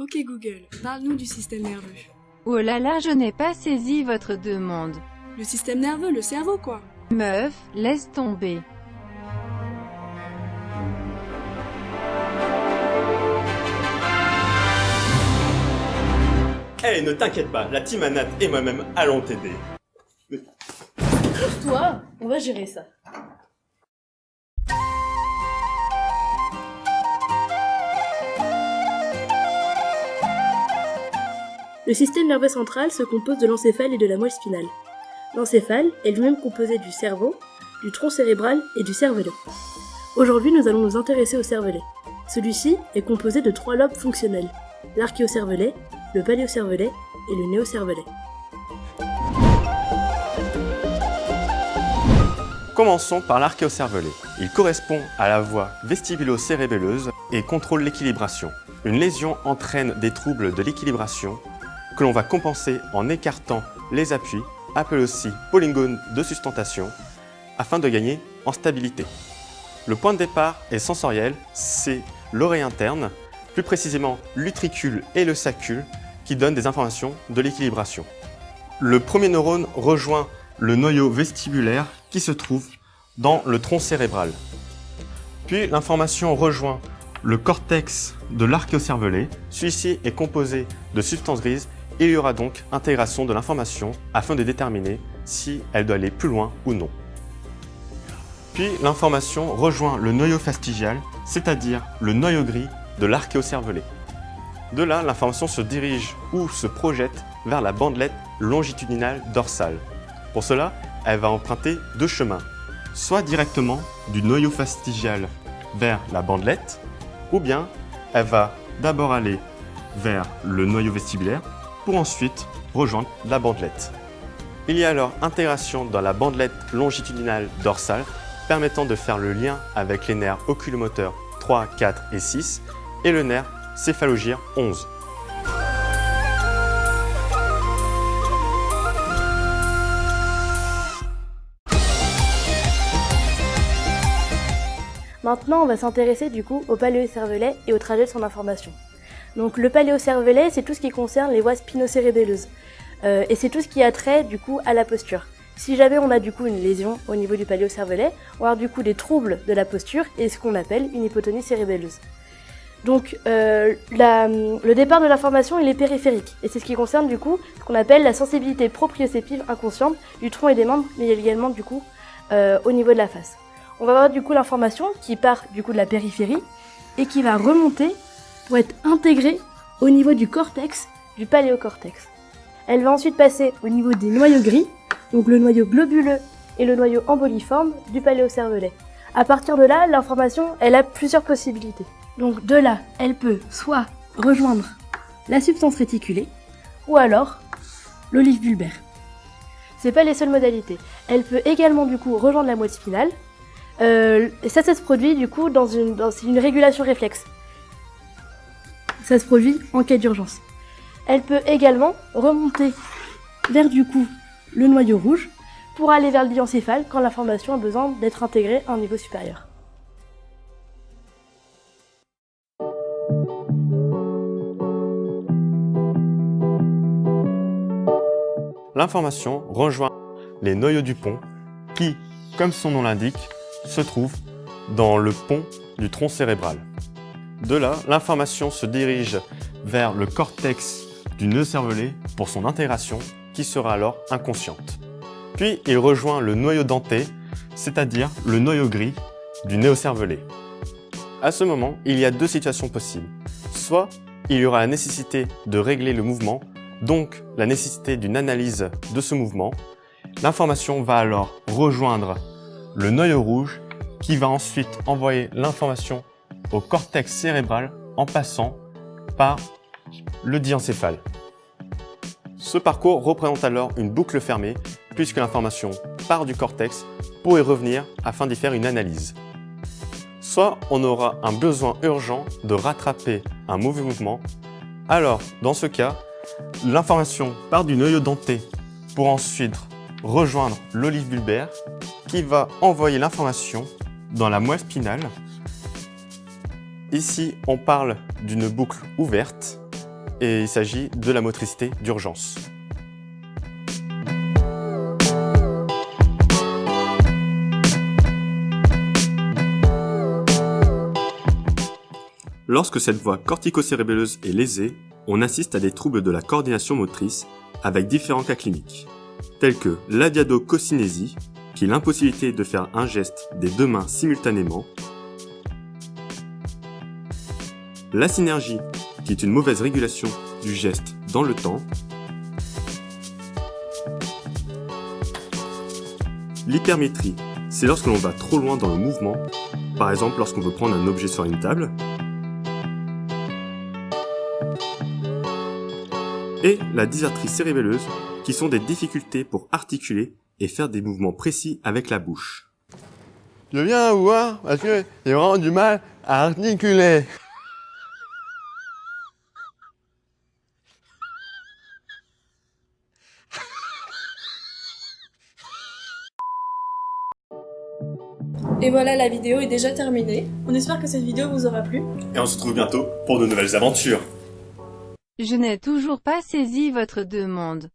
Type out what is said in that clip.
Ok Google, parle-nous du système nerveux. Oh là là, je n'ai pas saisi votre demande. Le système nerveux, le cerveau quoi. Meuf, laisse tomber. Eh, ne t'inquiète pas, la team Anat et moi-même allons t'aider. Toi, on va gérer ça. Le système nerveux central se compose de l'encéphale et de la moelle spinale. L'encéphale est lui-même composé du cerveau, du tronc cérébral et du cervelet. Aujourd'hui, nous allons nous intéresser au cervelet. Celui-ci est composé de 3 lobes fonctionnels, l'archéocervelet, le paléocervelet et le néocervelet. Commençons par l'archéocervelet. Il correspond à la voie vestibulo-cérébelleuse et contrôle l'équilibration. Une lésion entraîne des troubles de l'équilibration que l'on va compenser en écartant les appuis, appelés aussi polygones de sustentation, afin de gagner en stabilité. Le point de départ est sensoriel, c'est l'oreille interne, plus précisément l'utricule et le sacule, qui donnent des informations de l'équilibration. Le premier neurone rejoint le noyau vestibulaire qui se trouve dans le tronc cérébral. Puis l'information rejoint le cortex de l'archéocervelet. Celui-ci est composé de substances grises et il y aura donc intégration de l'information afin de déterminer si elle doit aller plus loin ou non. Puis l'information rejoint le noyau fastigial, c'est-à-dire le noyau gris de l'archéocervelet. De là, l'information se dirige ou se projette vers la bandelette longitudinale dorsale. Pour cela, elle va emprunter 2 chemins, soit directement du noyau fastigial vers la bandelette, ou bien elle va d'abord aller vers le noyau vestibulaire pour ensuite rejoindre la bandelette. Il y a alors intégration dans la bandelette longitudinale dorsale permettant de faire le lien avec les nerfs oculomoteurs 3, 4 et 6 et le nerf céphalogire 11. Maintenant, on va s'intéresser du coup au paléocervelet et au trajet de son information. Donc le paléocervelet, c'est tout ce qui concerne les voies spinocérébelleuses. Et c'est tout ce qui a trait du coup à la posture. Si jamais on a du coup une lésion au niveau du paléocervelet, on va avoir du coup des troubles de la posture et ce qu'on appelle une hypotonie cérébelleuse. Donc le départ de l'information il est périphérique et c'est ce qui concerne du coup ce qu'on appelle la sensibilité proprioceptive inconsciente du tronc et des membres, mais également du coup au niveau de la face. On va avoir du coup l'information qui part du coup de la périphérie et qui va remonter pour être intégrée au niveau du cortex, du paléocortex. Elle va ensuite passer au niveau des noyaux gris, donc le noyau globuleux et le noyau emboliforme du paléocervelet. À partir de là, l'information, elle a plusieurs possibilités. Donc de là, elle peut soit rejoindre la substance réticulée, ou alors l'olive bulbaire. C'est pas les seules modalités. Elle peut également du coup rejoindre la moelle spinale, et ça se produit du coup dans une régulation réflexe. Ça se produit en cas d'urgence. Elle peut également remonter vers du coup le noyau rouge pour aller vers le diencéphale quand l'information a besoin d'être intégrée à un niveau supérieur. L'information rejoint les noyaux du pont qui, comme son nom l'indique, se trouvent dans le pont du tronc cérébral. De là, l'information se dirige vers le cortex du nœud cervelet pour son intégration qui sera alors inconsciente. Puis il rejoint le noyau denté, c'est-à-dire le noyau gris du néocervelet. À ce moment, il y a 2 situations possibles. Soit il y aura la nécessité de régler le mouvement, donc la nécessité d'une analyse de ce mouvement. L'information va alors rejoindre le noyau rouge qui va ensuite envoyer l'information au cortex cérébral en passant par le diencéphale. Ce parcours représente alors une boucle fermée puisque l'information part du cortex pour y revenir afin d'y faire une analyse. Soit on aura un besoin urgent de rattraper un mauvais mouvement, alors dans ce cas, l'information part du noyau denté pour ensuite rejoindre l'olive bulbaire qui va envoyer l'information dans la moelle spinale. Ici, on parle d'une boucle ouverte et il s'agit de la motricité d'urgence. Lorsque cette voie cortico-cérébelleuse est lésée, on assiste à des troubles de la coordination motrice avec différents cas cliniques, tels que l'adiadococinésie, qui est l'impossibilité de faire un geste des deux mains simultanément, la synergie, qui est une mauvaise régulation du geste dans le temps, l'hypermétrie, c'est lorsque l'on va trop loin dans le mouvement, par exemple lorsqu'on veut prendre un objet sur une table, et la dysarthrie cérébelleuse, qui sont des difficultés pour articuler et faire des mouvements précis avec la bouche. Je viens vous voir parce que j'ai vraiment du mal à articuler. Et voilà, la vidéo est déjà terminée. On espère que cette vidéo vous aura plu. Et on se retrouve bientôt pour de nouvelles aventures. Je n'ai toujours pas saisi votre demande.